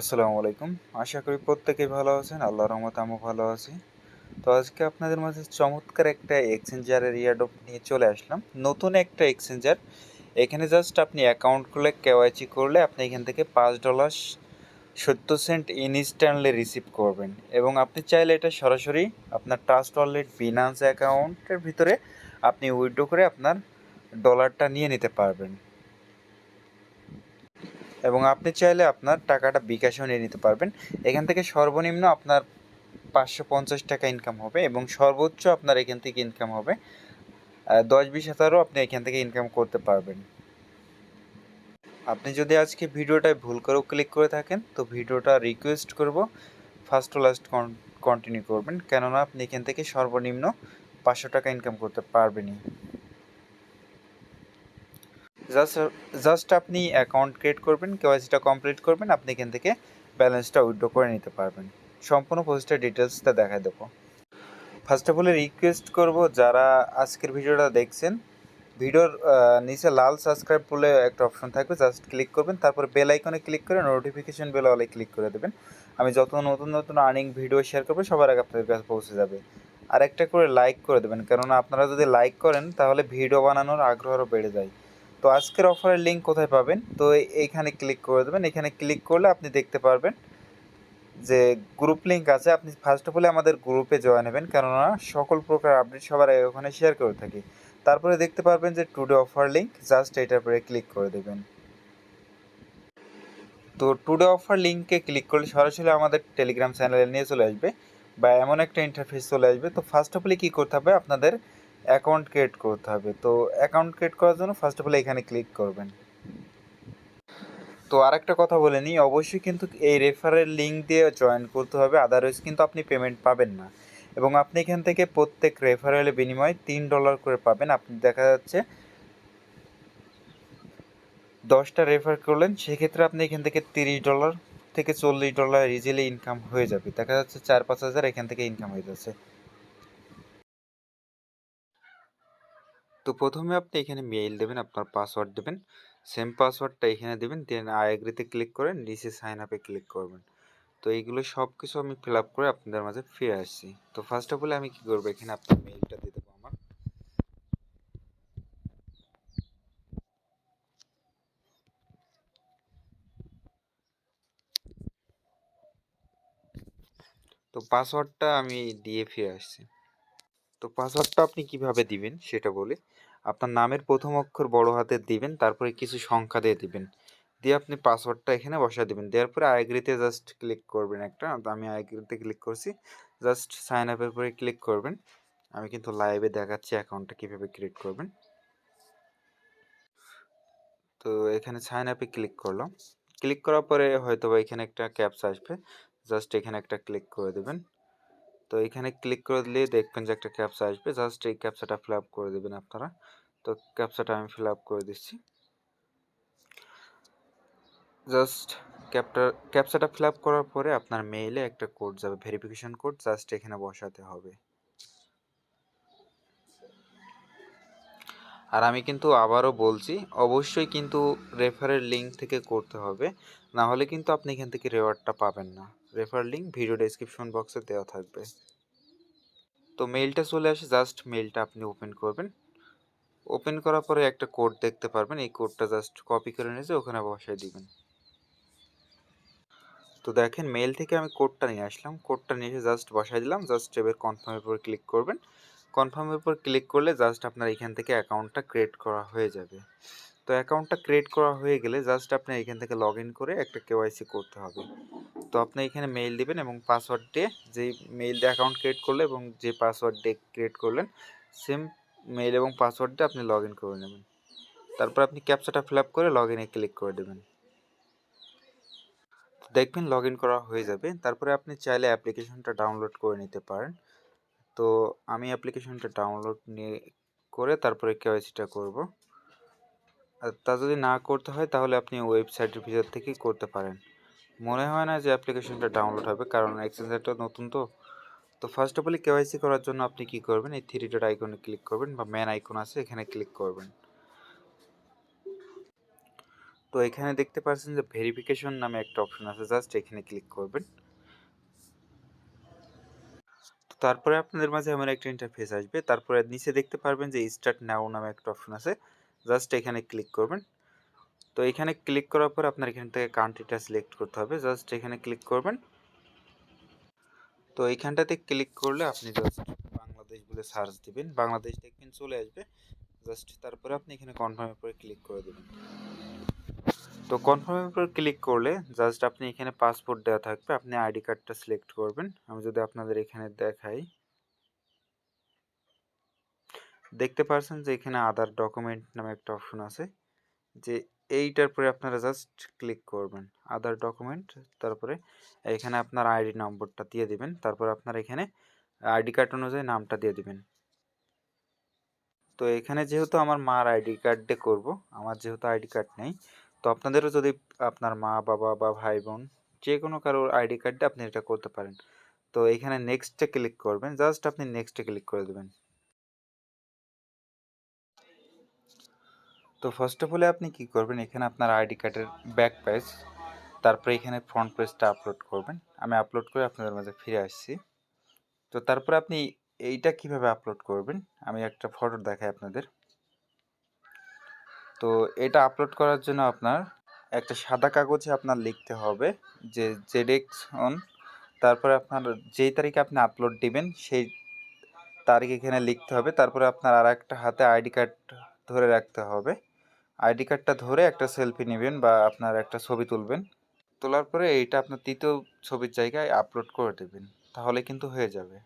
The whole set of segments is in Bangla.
আসসালামু আলাইকুম। আশা করি প্রত্যেকেই ভালো আছেন। আল্লাহর রহমতে আমিও ভালো আছি। তো আজকে আপনাদের মাঝে চমৎকার একটা এক্সচেঞ্জারের এয়ারড্রপ নিয়ে চলে আসলাম। নতুন একটা এক্সচেঞ্জার। এখানে জাস্ট আপনি অ্যাকাউন্ট খুলে কেওয়াইসি করলে আপনি এখান থেকে $5 70 সেন্ট ইনস্ট্যান্টলি রিসিভ করবেন এবং আপনি চাইলে এটা সরাসরি আপনার ট্রাস্ট ওয়ালেট বিনান্স অ্যাকাউন্টের ভিতরে আপনি উইথড্র করে আপনার ডলারটা নিয়ে নিতে পারবেন এবং আপনি চাইলে আপনার টাকাটা বিকাশেও নিয়ে নিতে পারবেন। এখান থেকে সর্বনিম্ন আপনার 550 টাকা ইনকাম হবে এবং সর্বোচ্চ আপনার এখান থেকে ইনকাম হবে 10-20 হাজারও আপনি এখান থেকে ইনকাম করতে পারবেন। আপনি যদি আজকে ভিডিওটায় ভুল করেও ক্লিক করে থাকেন তো ভিডিওটা রিকোয়েস্ট করব ফার্স্ট টু লাস্ট কন্টিনিউ করবেন, কেননা আপনি এখান থেকে সর্বনিম্ন 500 টাকা ইনকাম করতে পারবেনই। জাস্ট জাস্ট আপনি অ্যাকাউন্ট ক্রিয়েট করবেন, কেওয়াইসিটা কমপ্লিট করবেন, আপনি এখান থেকে ব্যালেন্সটা উইথড্র করে নিতে পারবেন। সম্পূর্ণ প্রসেসটা ডিটেলসটা দেখায় দেবো। ফার্স্ট অফ অল রিকোয়েস্ট করব যারা আজকের ভিডিওটা দেখছেন, ভিডিওর নিচে লাল সাবস্ক্রাইব বলে একটা অপশন থাকবে, জাস্ট ক্লিক করবেন, তারপর বেল আইকনে ক্লিক করে নোটিফিকেশন বেল অলে ক্লিক করে দেবেন। আমি যত নতুন নতুন আর্নিং ভিডিও শেয়ার করবো সবার আগে আপনাদের কাছে পৌঁছে যাবে। আর একটা করে লাইক করে দেবেন, কেননা আপনারা যদি লাইক করেন তাহলে ভিডিও বানানোর আগ্রহ আরও বেড়ে যায়। তো আজকের অফারের লিঙ্ক কোথায় পাবেন? তো এইখানে ক্লিক করে দেবেন। এখানে ক্লিক করলে আপনি দেখতে পারবেন যে গ্রুপ লিঙ্ক আছে। আপনি ফার্স্ট অফ অল আমাদের গ্রুপে জয়েন হবেন, কেননা সকল প্রকার আপডেট সবার আগে ওখানে শেয়ার করে থাকি। তারপরে দেখতে পারবেন যে টুডে অফার লিঙ্ক, জাস্ট এটার পরে ক্লিক করে দেবেন। তো টুডে অফার লিঙ্কে ক্লিক করলে সরাসরি আমাদের টেলিগ্রাম চ্যানেলে নিয়ে চলে আসবে বা এমন একটা ইন্টারফেস চলে আসবে। তো ফার্স্ট অফ অল কী করতে হবে, আপনাদের অ্যাকাউন্ট ক্রিয়েট করতে হবে। তো অ্যাকাউন্ট ক্রিয়েট করার জন্য ফার্স্ট অফ অল এখানে ক্লিক করবেন। তো আরেকটা কথা বলে নিই, অবশ্যই কিন্তু এই রেফারেল লিঙ্ক দিয়ে জয়েন করতে হবে, আদারওয়াইজ কিন্তু আপনি পেমেন্ট পাবেন না। এবং আপনি এখান থেকে প্রত্যেক রেফারেলের বিনিময়ে $3 করে পাবেন। আপনি দেখা যাচ্ছে 10টা রেফার করলেন, সেক্ষেত্রে আপনি এখান থেকে $30 থেকে $40 ইজিলি ইনকাম হয়ে যাবে। দেখা যাচ্ছে 4-5 হাজার এখান থেকে ইনকাম হয়ে যাচ্ছে। তো প্রথমে আপনি এখানে মেইল দেবেন, আপনার পাসওয়ার্ড দেবেন, সেম পাসওয়ার্ডটা এখানে দেবেন, দেন আই এগ্রিতে ক্লিক করেন, নিচে সাইন আপে ক্লিক করবেন। তো এইগুলো সব কিছু আমি ফিল আপ করে আপনাদের মাঝে ফিরে আসছি। তো ফার্স্ট অফ অল আমি কী করবো, এখানে আপনার মেইলটা দিয়ে দেবো আমার। তো পাসওয়ার্ডটা আমি দিয়ে ফিরে আসছি। তো পাসওয়ার্ডটা আপনি কিভাবে দিবেন সেটা বলি। আপনার নামের প্রথম অক্ষর বড় হাতের দিবেন, তারপরে কিছু সংখ্যা দিয়ে দিবেন, দিয়ে আপনি পাসওয়ার্ডটা এখানে বসায় দিবেন। দেওয়ার পরে আই এগ্রিতে জাস্ট ক্লিক করবেন একটা। তো আমি আই এগ্রিতে ক্লিক করছি, জাস্ট সাইন আপের পরে ক্লিক করবেন। আমি কিন্তু লাইভে দেখাচ্ছি অ্যাকাউন্টটা কীভাবে ক্রিয়েট করবেন। তো এখানে সাইন আপে ক্লিক করলাম। ক্লিক করার পরে হয়তো বা এখানে একটা ক্যাপচা আসবে, জাস্ট এখানে একটা ক্লিক করে দেবেন। তো এখানে ক্লিক করে দিলে দেখবেন যে একটা ক্যাপচা আসবে, জাস্ট এই ক্যাপচাটা ফিল আপ করে দেবেন আপনারা। তো ক্যাপচাটা আমি ফিল আপ করে দিচ্ছি। জাস্ট ক্যাপচাটা ফিল আপ করার পরে আপনার মেইলে একটা কোড যাবে, ভেরিফিকেশন কোড, জাস্ট এখানে বসাতে হবে। আর আমি কিন্তু আবারও বলছি, অবশ্যই কিন্তু রেফারের লিঙ্ক থেকে করতে হবে, না হলে কিন্তু আপনি এখান থেকে রেওয়ার্ডটা পাবেন না। রেফার লিঙ্ক ভিডিও ডেসক্রিপশন বক্সে দেওয়া থাকবে। তো মেইলটা চলে আসে, জাস্ট মেইলটা আপনি ওপেন করবেন। ওপেন করার পরে একটা কোড দেখতে পারবেন, এই কোডটা জাস্ট কপি করে নিয়ে ওখানে বসায় দিবেন। তো দেখেন মেইল থেকে আমি কোডটা নিয়ে আসলাম, কোডটা নিয়ে এসে জাস্ট বসাই দিলাম। জাস্ট এবার কনফার্মের উপর ক্লিক করবেন। কনফার্মের উপর ক্লিক করলে জাস্ট আপনার এখান থেকে অ্যাকাউন্টটা ক্রিয়েট করা হয়ে যাবে। তো অ্যাকাউন্টটা ক্রিয়েট করা হয়ে গেলে জাস্ট আপনার এখান থেকে লগ ইন করে একটা কেওয়াইসি করতে হবে। তো আপনি এখানে মেইল দিবেন এবং পাসওয়ার্ড দিয়ে, যেই মেইল দিয়ে অ্যাকাউন্ট ক্রিয়েট করলে এবং যে পাসওয়ার্ড দিয়ে ক্রিয়েট করলেন সেম মেইল এবং পাসওয়ার্ড দিয়ে আপনি লগ ইন করে নেবেন। তারপর আপনি ক্যাপচাটা ফিল আপ করে লগ ইনে ক্লিক করে দেবেন। দেখবেন লগ ইন করা হয়ে যাবে। তারপরে আপনি চাইলে অ্যাপ্লিকেশনটা ডাউনলোড করে নিতে পারেন। তো আমি অ্যাপ্লিকেশনটা ডাউনলোড নিয়ে করে তারপরে কেওয়াইসিটা করব। আর তা যদি না করতে হয় তাহলে আপনি ওয়েবসাইটের ভিতর থেকেই করতে পারেন। মনে হয় না যে অ্যাপ্লিকেশনটা ডাউনলোড হবে, কারণ এক্সচেঞ্জারটা নতুন। তো তো ফার্স্ট অফ অল কেওয়াইসি করার জন্য আপনি কি করবেন, এই থ্রি ডট আইকনে ক্লিক করবেন বা ম্যান আইকন আছে এখানে ক্লিক করবেন। তো এখানে দেখতে পাচ্ছেন যে ভেরিফিকেশন নামে একটা অপশন আছে, জাস্ট এখানে ক্লিক করবেন। তো তারপরে আপনাদের মাঝে এমন একটা ইন্টারফেস আসবে, তারপরে নিচে দেখতে পারবেন যে স্টার্ট নাও নামে একটা অপশন আছে, জাস্ট এখানে ক্লিক করবেন। তো এখানে ক্লিক করার পর আপনার এখান থেকে কান্ট্রিটা সিলেক্ট করতে হবে, জাস্ট এখানে ক্লিক করবেন। তো এইখানটাতে ক্লিক করলে আপনি জাস্ট বাংলাদেশ বলে সার্চ দিবেন, বাংলাদেশ দেখবেন চলে আসবে। জাস্ট তারপরে আপনি এখানে কনফার্মের উপরে ক্লিক করে দেবেন। তো কনফার্মের উপর ক্লিক করলে জাস্ট আপনি এখানে পাসপোর্ট দেওয়া থাকবে, আপনি আইডি কার্ডটা সিলেক্ট করবেন। আমি যদি আপনাদের এখানে দেখাই, দেখতে পাচ্ছেন যে এখানে আদার ডকুমেন্ট নামে একটা অপশন আছে, যে এইটার পরে আপনারা জাস্ট ক্লিক করবেন আদার ডকুমেন্ট। তারপরে এখানে আপনার আইডি নম্বরটা দিয়ে দিবেন, তারপর আপনার এখানে আইডি কার্ড অনুযায়ী নামটা দিয়ে দিবেন। তো এখানে যেহেতু আমার মার আইডি কার্ডে করব, আমার যেহেতু আইডি কার্ড নেই, তো আপনাদেরও যদি আপনার মা বাবা বা ভাই বোন যে কোনো কারোর আইডি কার্ডে আপনি এটা করতে পারেন। তো এখানে নেক্সটে ক্লিক করবেন, জাস্ট আপনি নেক্সটে ক্লিক করে দেবেন। তো ফার্স্ট অফ অল আপনি কি করবেন, এখানে আপনার আইডি কার্ডের ব্যাক পেজ, তারপরে এখানে ফ্রন্ট পেজটা আপলোড করবেন। আমি আপলোড করে আপনাদের মাঝে ফিরে আসছি। তো তারপরে আপনি এইটা কিভাবে আপলোড করবেন, আমি একটা ফটো দেখাই আপনাদের। তো এটা আপলোড করার জন্য আপনার একটা সাদা কাগজে আপনার লিখতে হবে যে জেডএক্সন, তারপরে আপনার যেই তারিখে আপনি আপলোড দিবেন সেই তারিখ এখানে লিখতে হবে। তারপরে আপনার আর একটা হাতে আইডি কার্ড ধরে রাখতে হবে, আইডি কার্ডটা ধরে একটা সেলফি নেবেন বা আপনার একটা ছবি তুলবেন। তোলার পরে এইটা আপনার তৃতীয় ছবির জায়গায় আপলোড করে দেবেন, তাহলে কিন্তু হয়ে যাবে।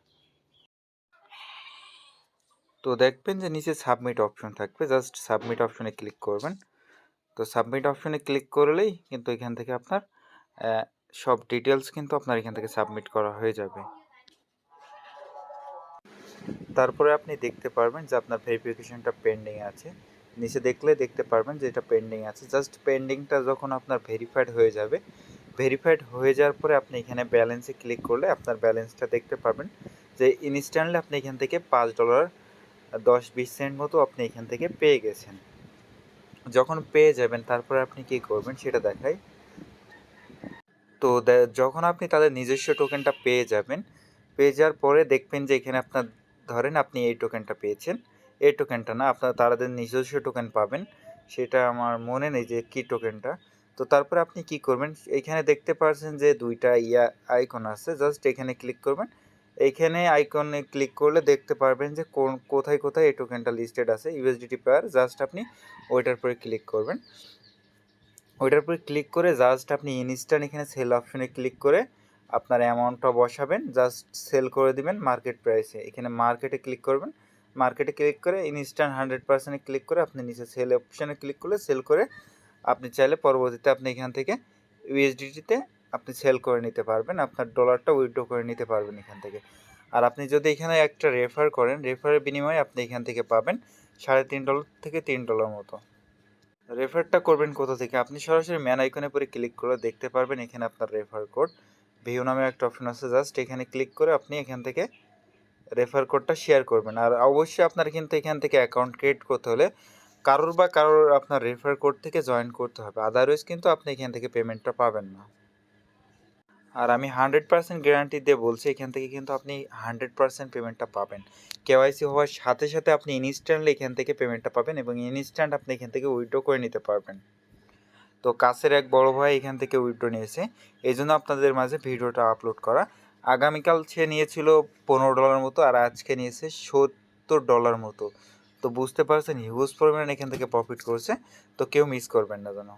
তো দেখবেন যে নিচে সাবমিট অপশন থাকবে, জাস্ট সাবমিট অপশনে ক্লিক করবেন। তো সাবমিট অপশনে ক্লিক করলেই কিন্তু এখান থেকে আপনার সব ডিটেলস কিন্তু আপনার এখান থেকে সাবমিট করা হয়ে যাবে। তারপরে আপনি দেখতে পারবেন যে আপনার ভেরিফিকেশনটা পেন্ডিং আছে, নিচে দেখলে দেখতে পারবেন যে এটা পেন্ডিং আছে। জাস্ট পেন্ডিংটা যখন আপনার ভেরিফাইড হয়ে যাবে, ভেরিফাইড হয়ে যাওয়ার পরে আপনি এখানে ব্যালেন্সে ক্লিক করলে আপনার ব্যালেন্সটা দেখতে পারবেন যে ইনস্ট্যান্টলি আপনি এখান থেকে $5.10-20 মতো আপনি এখান থেকে পেয়ে গেছেন। যখন পেয়ে যাবেন তারপরে আপনি কি করবেন সেটা দেখাই। তো যখন আপনি তাদের নিজস্ব টোকেনটা পেয়ে যাবেন, পেয়ে যাওয়ার পরে দেখবেন যে এখানে আপনার ধরেন আপনি এই টোকেনটা পেয়েছেন, এই টোকেনটা না, আপনার তাদের নিজস্ব টোকেন পাবেন, সেটা আমার মনে নেই যে কী টোকেনটা। তো তারপরে আপনি কি করবেন, এইখানে দেখতে পাচ্ছেন যে দুইটা আইকন আছে, জাস্ট এখানে ক্লিক করবেন। এইখানে আইকনে ক্লিক করলে দেখতে পারবেন যে কোথায় কোথায় এই টোকেনটা লিস্টেড আছে ইউএসডিটি পেয়ার, জাস্ট আপনি ওইটার পরে ক্লিক করবেন। ওইটার উপরে ক্লিক করে জাস্ট আপনি ইনস্ট্যান্ট এখানে সেল অপশনে ক্লিক করে আপনার অ্যামাউন্টটা বসাবেন, জাস্ট সেল করে দিবেন মার্কেট প্রাইসে। এখানে মার্কেটে ক্লিক করবেন, মার্কেটে ক্লিক করে ইনস্ট্যান্ট 100% ক্লিক করে আপনি নিচে সেল অপশানে ক্লিক করলে সেল করে আপনি চাইলে পরবর্তীতে আপনি এখান থেকে ইউএসডিটিতে আপনি সেল করে নিতে পারবেন, আপনার ডলারটা উইথড্র করে নিতে পারবেন এখান থেকে। আর আপনি যদি এখানে একটা রেফার করেন, রেফারের বিনিময়ে আপনি এখান থেকে পাবেন $3.5 থেকে $3 মতো। রেফারটা করবেন কোথা থেকে, আপনি সরাসরি ম্যান আইকনে পরে ক্লিক করে দেখতে পারবেন এখানে আপনার রেফার কোড ভিউ নামে একটা অপশন আছে, জাস্ট এখানে ক্লিক করে আপনি এখান থেকে রেফার কোডটা শেয়ার করবেন। আর অবশ্যই আপনার কিন্তু এখান থেকে অ্যাকাউন্ট ক্রিয়েট করতে হলে কারোর আপনার রেফার কোড থেকে জয়েন করতে হবে, আদারওয়াইজ কিন্তু আপনি এখান থেকে পেমেন্টটা পাবেন না। আর আমি 100% গ্যারান্টি দিয়ে বলছি এখান থেকে কিন্তু আপনি 100% পেমেন্টটা পাবেন। কেওয়াইসি হওয়ার সাথে সাথে আপনি ইনস্ট্যান্টলি এখান থেকে পেমেন্টটা পাবেন এবং ইনস্ট্যান্ট আপনি এখান থেকে উইথড্র করে নিতে পারবেন। তো কাছের এক বড় ভাই এখান থেকে উইথড্র নিয়েছে, এই জন্য আপনাদের মাঝে ভিডিওটা আপলোড করা। আগামীকাল সে নিয়েছিল $15 মতো, আর আজকে নিয়েছে $70 মতো। তো বুঝতে পারছেন হিউজ পরিমাণ এখান থেকে প্রফিট করছে। তো কেউ মিস করবেন না যেন।